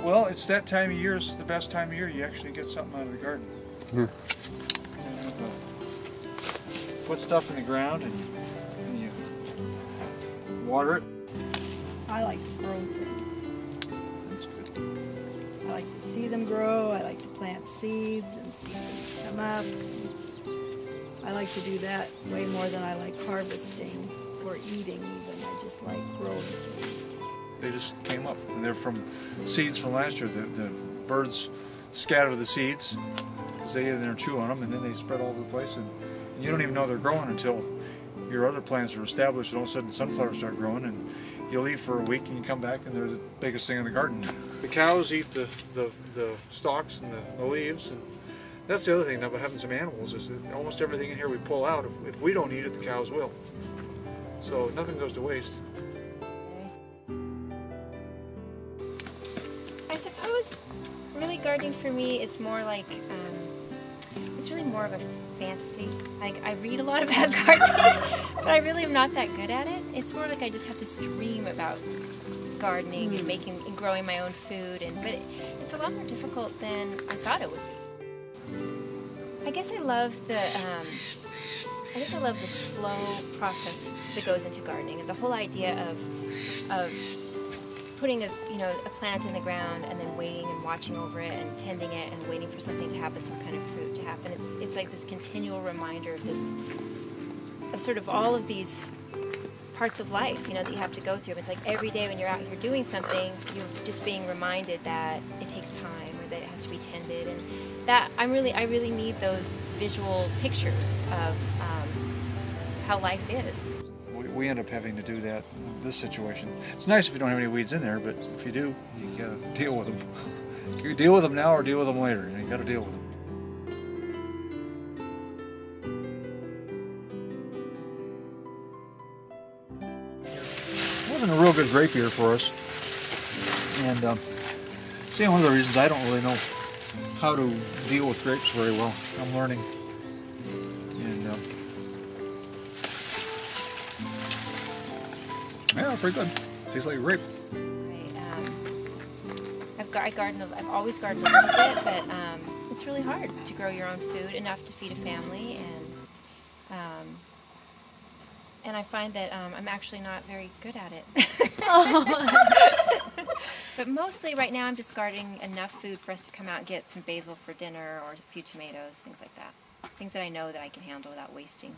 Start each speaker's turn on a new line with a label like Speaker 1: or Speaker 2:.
Speaker 1: Well, it's that time of year, it's the best time of year you actually get something out of the garden.
Speaker 2: Yeah.
Speaker 1: Put stuff in the ground and you water it.
Speaker 3: I like to grow things.
Speaker 1: That's good.
Speaker 3: I like to see them grow. I like to plant seeds and see things come up. I like to do that way more than I like harvesting or eating even. I just like growing things.
Speaker 1: They just came up, and they're from seeds from last year. The birds scatter the seeds because they get in there and chew on them, and then they spread all over the place, and you don't even know they're growing until your other plants are established, and all of a sudden sunflowers start growing, and you leave for a week and you come back and they're the biggest thing in the garden. The cows eat the stalks and the leaves, and that's the other thing about having some animals is that almost everything in here we pull out. If we don't eat it, the cows will. So nothing goes to waste.
Speaker 4: I suppose really gardening for me is more like, it's really more of a fantasy. Like, I read a lot about gardening, but I really am not that good at it. It's more like I just have this dream about gardening and growing my own food, but it's a lot more difficult than I thought it would be. I guess I love the slow process that goes into gardening, and the whole idea of putting a plant in the ground and then waiting and watching over it and tending it and waiting for something to happen, some kind of fruit to happen. It's like this continual reminder of sort of all of these parts of life, that you have to go through. It's like every day when you're out here doing something, you're just being reminded that it takes time or that it has to be tended, and that I really need those visual pictures of how life is.
Speaker 1: We end up having to do that in this situation. It's nice if you don't have any weeds in there, but if you do, you gotta deal with them. You deal with them now or deal with them later. You gotta deal with them. It wasn't a real good grape year for us, and see, one of the reasons I don't really know how to deal with grapes very well. I'm learning, and yeah, pretty good. Tastes like a grape.
Speaker 4: I've always gardened a little bit, but it's really hard to grow your own food enough to feed a family, and I find that I'm actually not very good at it. But mostly right now I'm just gardening enough food for us to come out and get some basil for dinner or a few tomatoes, things like that. Things that I know that I can handle without wasting.